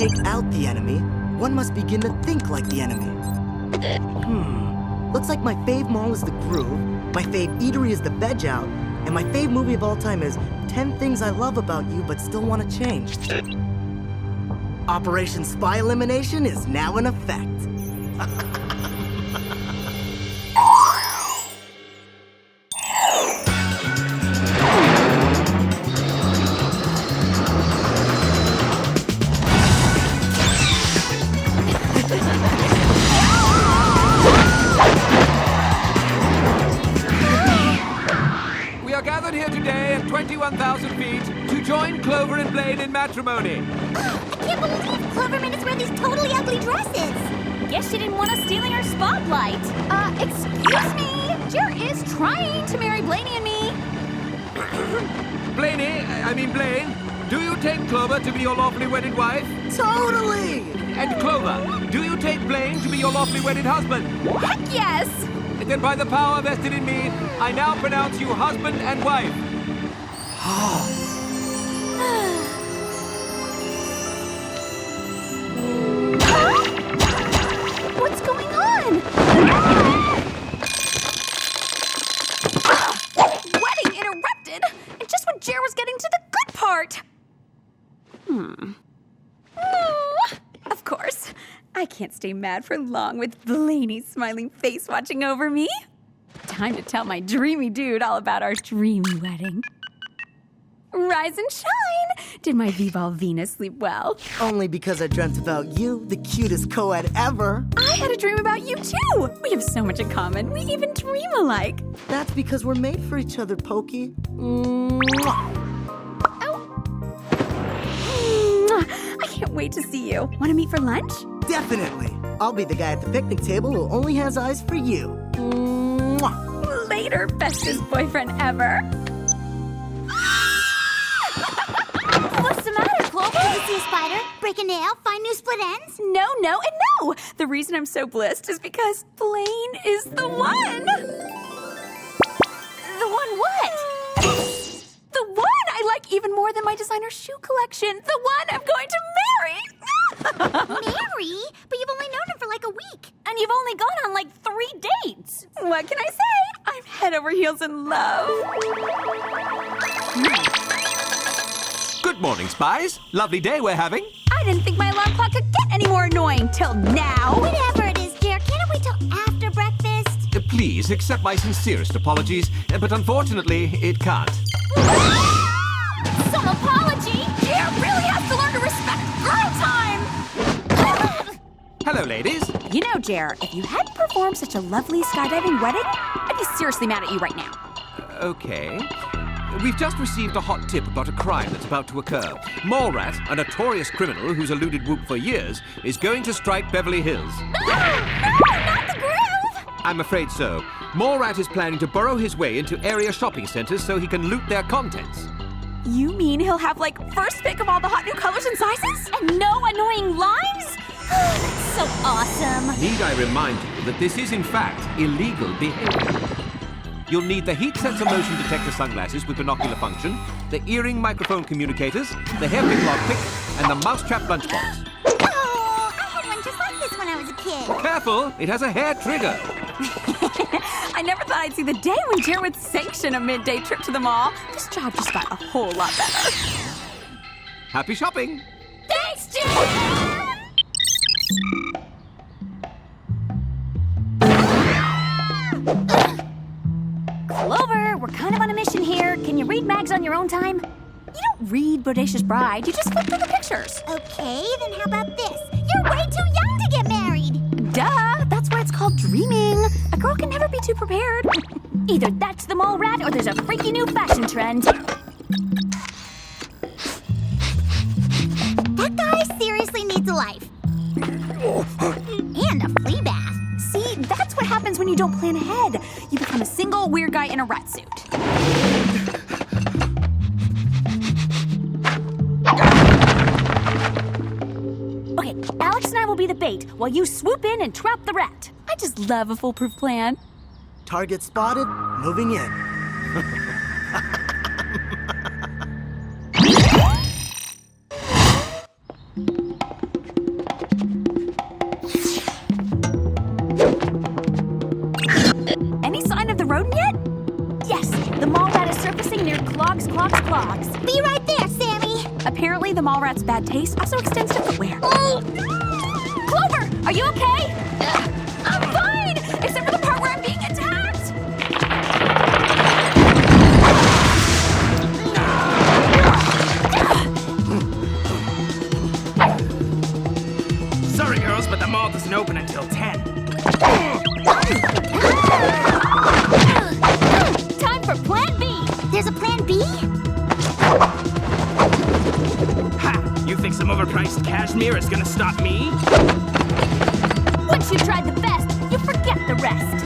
take out the enemy, one must begin to think like the enemy. Looks like my fave mall is the Groove, my fave eatery is the Veg Out, and my fave movie of all time is 10 Things I Love About You But Still Want to Change. Operation Spy Elimination is now in effect. We are gathered here today at 21,000 feet to join Clover and Blaine in matrimony. I can't believe Clover made us wear these totally ugly dresses. Guess she didn't want us stealing her spotlight. Excuse me? Jer is trying to marry Blaney and me. Blaine, do you take Clover to be your lawfully wedded wife? Totally! And Clover, do you take Blaine to be your lawfully wedded husband? Heck yes! Then by the power vested in me, I now pronounce you husband and wife. What's going on? Wedding interrupted! And just when Jer was getting to the good part! Of course. I can't stay mad for long with Blaney's smiling face watching over me. Time to tell my dreamy dude all about our dreamy wedding. Rise and shine! Did my V-Ball Venus sleep well? Only because I dreamt about you, the cutest co-ed ever. I had a dream about you too! We have so much in common. We even dream alike. That's because we're made for each other, Pokey. Mwah. I can't wait to see you. Want to meet for lunch? Definitely. I'll be the guy at the picnic table who only has eyes for you. Mwah. Later, bestest boyfriend ever. What's the matter, Clover? Did you see a spider? Break a nail? Find new split ends? No, no, and no! The reason I'm so blissed is because Blaine is the one! The one what? The one I like even more than my designer shoe collection. The one I'm going to marry! Mary? But you've only known him for like a week. And you've only gone on like 3 dates. What can I say? I'm head over heels in love. Good morning, Spies. Lovely day we're having. I didn't think my alarm clock could get any more annoying till now. Whatever it is, Jer, can't it wait till after breakfast? Please accept my sincerest apologies, but unfortunately, it can't. Some apology? Jer really has to learn to respect girl time! Hello, ladies. You know, Jer, if you hadn't performed such a lovely skydiving wedding, I'd be seriously mad at you right now. Okay. We've just received a hot tip about a crime that's about to occur. Mallrat, a notorious criminal who's eluded Whoop for years, is going to strike Beverly Hills. No, not the Groove! I'm afraid so. Mallrat is planning to burrow his way into area shopping centers so he can loot their contents. You mean he'll have, like, first pick of all the hot new colors and sizes? And no annoying lines? That's so awesome. Need I remind you that this is, in fact, illegal behavior? You'll need the heat sensor motion detector sunglasses with binocular function, the earring microphone communicators, the hairpin lockpick, and the mousetrap lunchbox. Oh, I had one just like this when I was a kid. Careful, it has a hair trigger. I never thought I'd see the day when Jer would sanction a midday trip to the mall. This job just got a whole lot better. Happy shopping. Thanks, Jer! Clover, we're kind of on a mission here. Can you read mags on your own time? You don't read Bodacious Bride, you just flip through the pictures. Okay, then how about this? You're way too young to get married! Duh, that's why it's called dreaming. A girl can never be too prepared. Either that's the mall rat or there's a freaky new fashion trend. That guy seriously needs a life. And a flea bath. See, that's what happens when you don't plan ahead. You become a single weird guy in a rat suit. Okay, Alex and I will be the bait while you swoop in and trap the rat. I just love a foolproof plan. Target spotted, moving in. clogs. Be right there, Sammy. Apparently, the mall rat's bad taste also extends to footwear. Clover, are you okay? I'm fine, except for the part where I'm being attacked. Sorry, girls, but the mall doesn't open until 10. Time for Plan B. There's a Plan B? Ha! You think some overpriced cashmere is gonna stop me? Once you've tried the best, you forget the rest.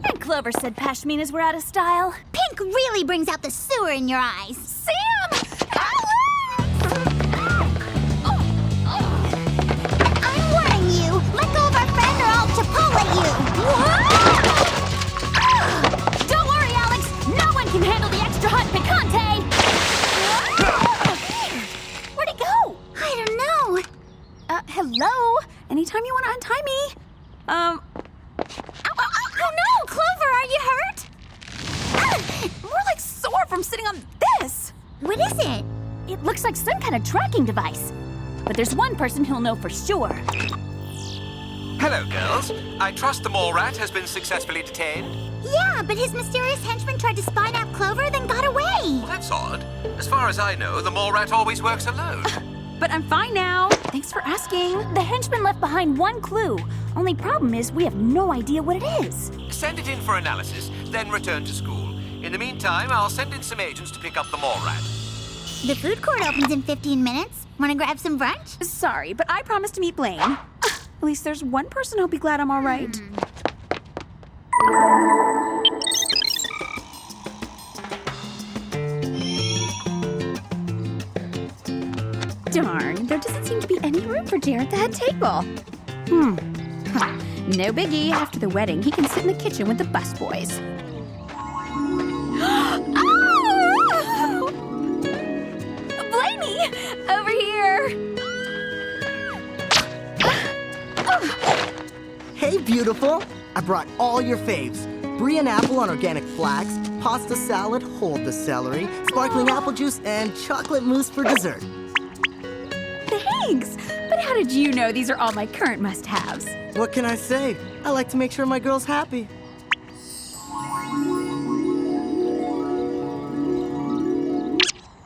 And Clover said pashminas were out of style. Pink really brings out the sewer in your eyes. Sam! I'm warning you. Let go of our friend or I'll Chipotle you. Don't worry, Alex. No one can handle the extra hot picante. Where'd he go? I don't know. Hello? Anytime you want to untie me. Oh no! Clover, are you hurt? More like sore from sitting on this. What is it? It looks like some kind of tracking device. But there's one person who'll know for sure. Hello, girls. I trust the mall rat has been successfully detained. Yeah, but his mysterious henchman tried to spy out Clover, then got away. Well, that's odd. As far as I know, the mall rat always works alone. But I'm fine now. Thanks for asking. The henchman left behind one clue. Only problem is we have no idea what it is. Send it in for analysis, then return to school. In the meantime, I'll send in some agents to pick up the mall rat. The food court opens in 15 minutes. Want to grab some brunch? Sorry, but I promised to meet Blaine. At least there's one person who'll be glad I'm all right. Darn, there doesn't seem to be any room for Jer at the head table. No biggie. After the wedding, he can sit in the kitchen with the busboys. Oh! Blaney! Over here! Hey, beautiful. I brought all your faves. Brie and apple on organic flax, pasta salad, hold the celery, sparkling apple juice, and chocolate mousse for dessert. Thanks! But how did you know these are all my current must-haves? What can I say? I like to make sure my girl's happy.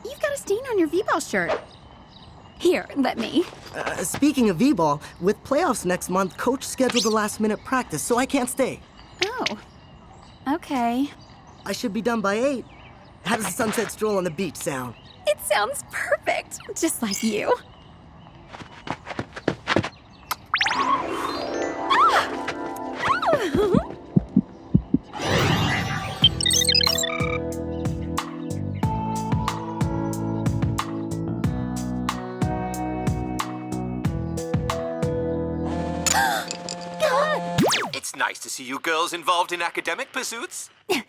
You've got a stain on your V-ball shirt. Here, let me. Speaking of V-ball, with playoffs next month, coach scheduled a last-minute practice, so I can't stay. Oh. Okay. I should be done by 8. How does a sunset stroll on the beach sound? It sounds perfect. Just like you. It's nice to see you girls involved in academic pursuits. Wish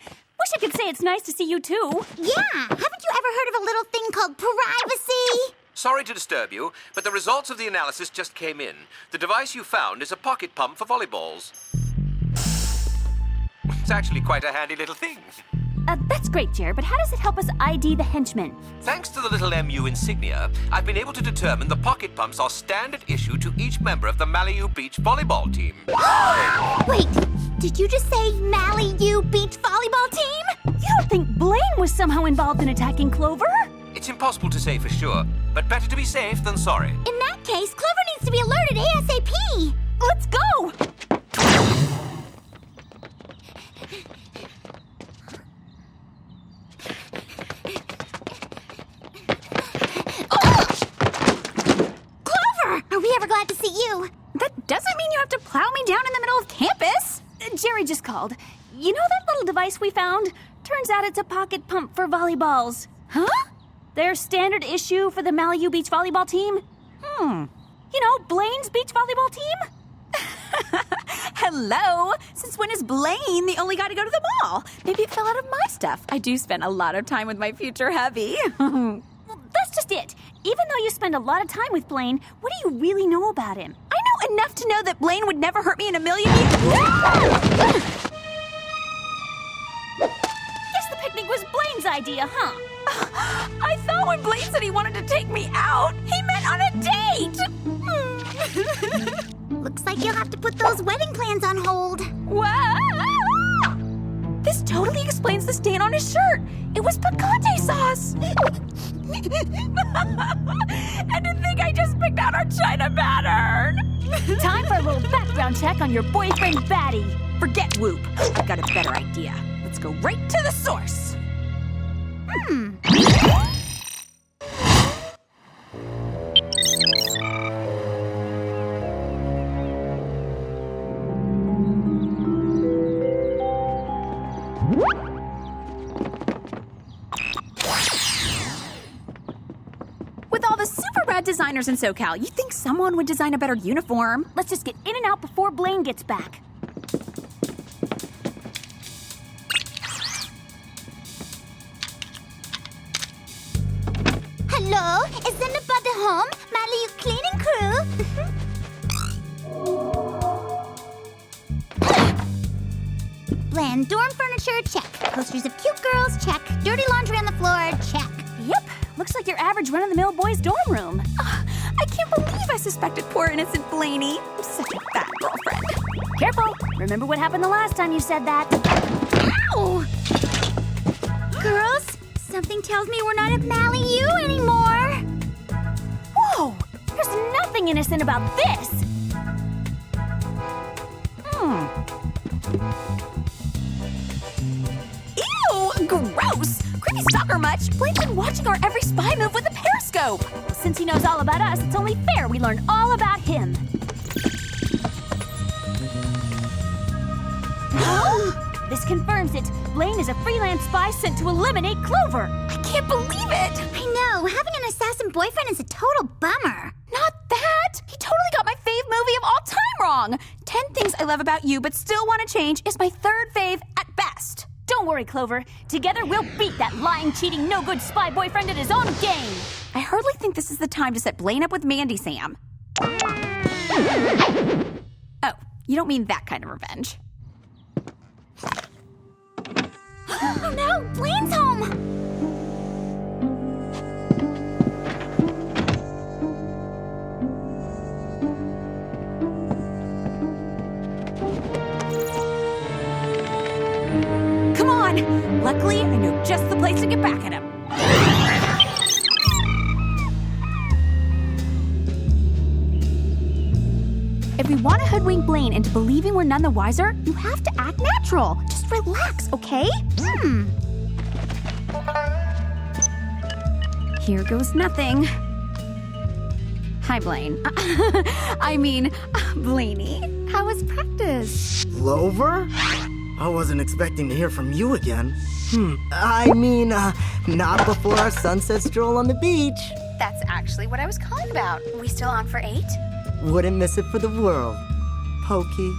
I could say it's nice to see you too. Yeah, haven't you ever heard of a little thing called privacy? Sorry to disturb you, but the results of the analysis just came in. The device you found is a pocket pump for volleyballs. It's actually quite a handy little thing. That's great, Jer, but how does it help us ID the henchmen? Thanks to the little MU insignia, I've been able to determine the pocket pumps are standard issue to each member of the Malibu Beach volleyball team. Wait, did you just say Malibu Beach volleyball team? You don't think Blaine was somehow involved in attacking Clover? It's impossible to say for sure, but better to be safe than sorry. In that case, Clover needs to be alerted ASAP. Let's go! Clover! Are we ever glad to see you? That doesn't mean you have to plow me down in the middle of campus. Jerry just called. You know that little device we found? Turns out it's a pocket pump for volleyballs. Huh? Their standard issue for the Malibu Beach volleyball team? You know, Blaine's beach volleyball team? Hello! Since when is Blaine the only guy to go to the mall? Maybe it fell out of my stuff. I do spend a lot of time with my future hubby. Well, that's just it. Even though you spend a lot of time with Blaine, what do you really know about him? I know enough to know that Blaine would never hurt me in a million years. Guess the picnic was Blaine's idea, huh? I thought when Blaine said he wanted to take me out, he meant on a date. Looks like you'll have to put those wedding plans on hold. Whoa! This totally explains the stain on his shirt. It was picante sauce. And to think I just picked out our China pattern. Time for a little background check on your boyfriend, Batty. Forget Whoop. I've got a better idea. Let's go right to the source. With all the super rad designers in SoCal, you'd think someone would design a better uniform. Let's just get in and out before Blaine gets back. Hello, is anybody home? Mally, you cleaning crew? Bland dorm furniture, check. Posters of cute girls, check. Dirty laundry on the floor, check. Yep, looks like your average run-of-the-mill boy's dorm room. I can't believe I suspected poor innocent Blaney. I'm such a bad girlfriend. Careful, remember what happened the last time you said that. Ow! Girls, something tells me we're not at Mally U anymore. Whoa, there's nothing innocent about this. Ew, gross. Creepy stalker much. Blaine's been watching our every spy move with a periscope. Well, since he knows all about us, it's only fair we learn all about him. This confirms it. Blaine is a freelance spy sent to eliminate Clover. I can't believe it. I know, having an assassin boyfriend is a total bummer. Not that. He totally got my fave movie of all time wrong. 10 Things I Love About You But Still Want to Change is my third fave at best. Don't worry, Clover. Together we'll beat that lying, cheating, no-good spy boyfriend at his own game. I hardly think this is the time to set Blaine up with Mandy Sam. Oh, you don't mean that kind of revenge. Oh no, Blaine's home! Come on! Luckily, I know just the place to get back at him. If we want to hoodwink Blaine into believing we're none the wiser, you have to act natural. Just relax, okay? Here goes nothing. Hi, Blaine. I mean, Blaney. How was practice? Clover? I wasn't expecting to hear from you again. Not before our sunset stroll on the beach. That's actually what I was calling about. We still on for 8? Wouldn't miss it for the world. Pokey.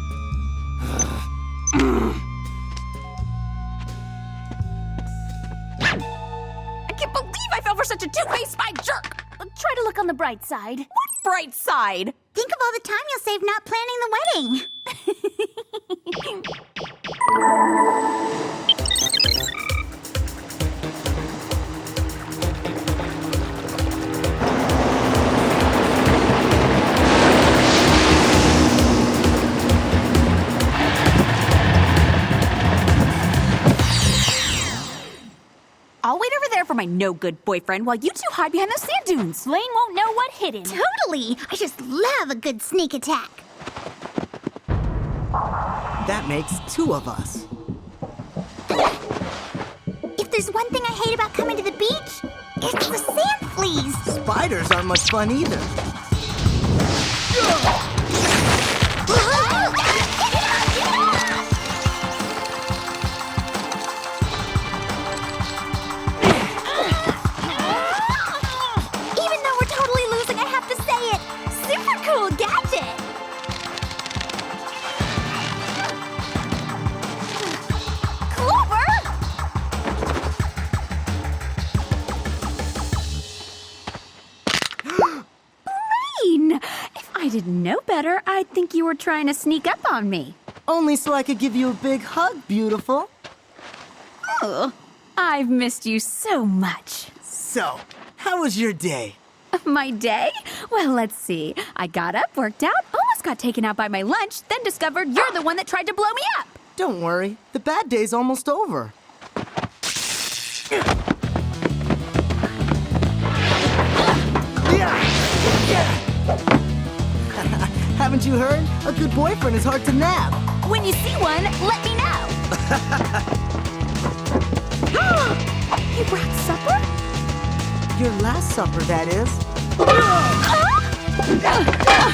I can't believe I fell for such a two-faced spy jerk! Try to look on the bright side. What bright side? Think of all the time you'll save not planning the wedding. I'll wait over there for my no-good boyfriend while you two hide behind those sand dunes. Blaine won't know what hit him. Totally! I just love a good sneak attack. That makes 2 of us. If there's one thing I hate about coming to the beach, it's the sand fleas. Spiders aren't much fun either. Even though we're totally losing, I have to say it. Super cool gadget. Clover! Blaine! If I'd didn't know better, I'd think you were trying to sneak up on me. Only so I could give you a big hug, beautiful. Oh, I've missed you so much. So, how was your day? My day? Well, let's see. I got up, worked out, almost got taken out by my lunch, then discovered you're the one that tried to blow me up. Don't worry, the bad day's almost over. Haven't you heard? A good boyfriend is hard to nab. When you see one, let me know. You brought supper? Your last supper, that is.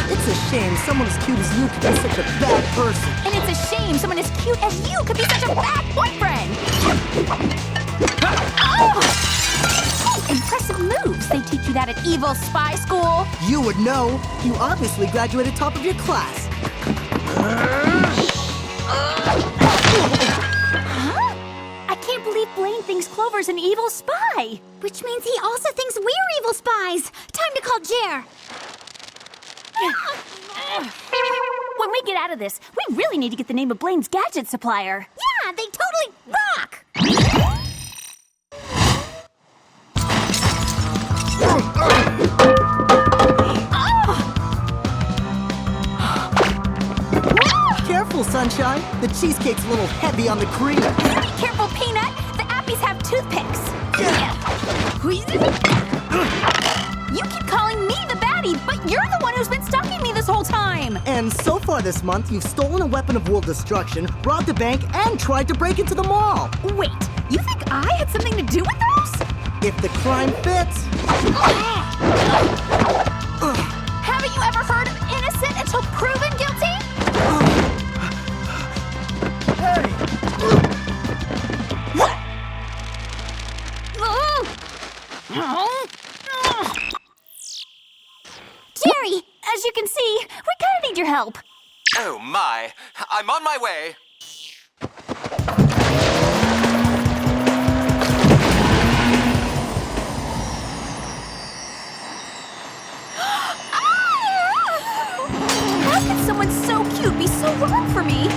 It's a shame someone as cute as you could be such a bad person. And it's a shame someone as cute as you could be such a bad boyfriend. Impressive moves. They teach you that at Evil Spy School. You would know. You obviously graduated top of your class. I can't believe Blaine thinks Clover's an evil spy. Which means he also thinks we're evil spies. Time to call Jer. When we get out of this, we really need to get the name of Blaine's gadget supplier. Yeah, they totally rock. Careful, Sunshine. The cheesecake's a little heavy on the cream. Be careful, Peanut. The Appies have toothpicks. You keep calling me the baddie, but you're the one who's been stalking me this whole time. And so far this month, you've stolen a weapon of world destruction, robbed a bank, and tried to break into the mall. Wait, you think I had something to do with those? If the crime fits. Haven't you ever heard of innocent until proven guilty? Jerry! As you can see, we kind of need your help. Oh my, I'm on my way. How could someone so cute be so wrong for me?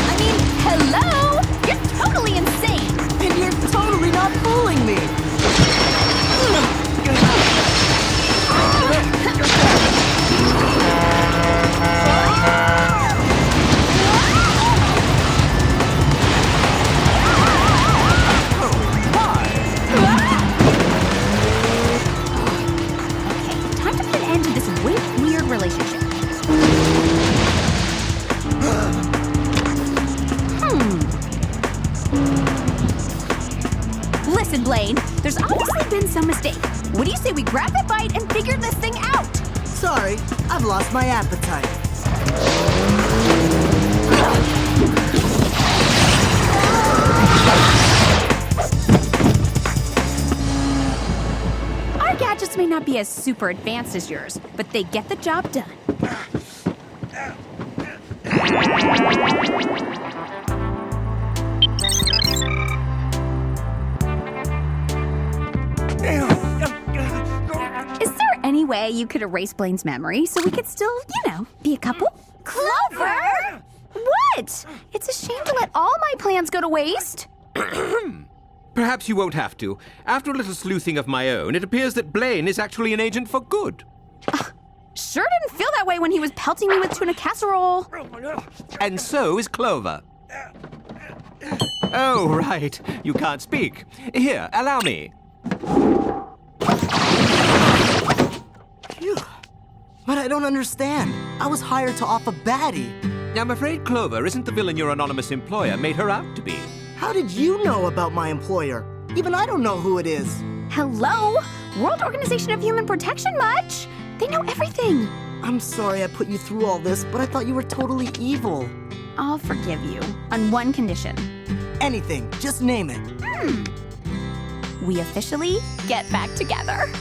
I mean, hello? You're totally insane. And you're totally not fooling me. Time to put an end to this weird relationship. Listen, Blaine, there's obviously been some mistake. What do you say we grab that bite and figure this thing out? Sorry, I've lost my appetite. Our gadgets may not be as super advanced as yours, but they get the job done. Is there any way you could erase Blaine's memory so we could still, be a couple? Clover! What? It's a shame to let all my plans go to waste. Perhaps you won't have to. After a little sleuthing of my own, it appears that Blaine is actually an agent for good. Sure didn't feel that way when he was pelting me with tuna casserole. And so is Clover. Oh, right. You can't speak. Here, allow me. Phew. But I don't understand. I was hired to off a baddie. I'm afraid Clover isn't the villain your anonymous employer made her out to be. How did you know about my employer? Even I don't know who it is. Hello? World Organization of Human Protection much? They know everything. I'm sorry I put you through all this, but I thought you were totally evil. I'll forgive you on one condition. Anything, just name it. We officially get back together.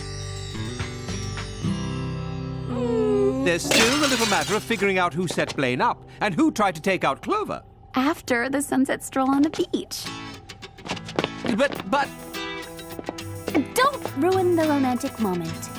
There's still the little matter of figuring out who set Blaine up and who tried to take out Clover. after the sunset stroll on the beach. But... Don't ruin the romantic moment.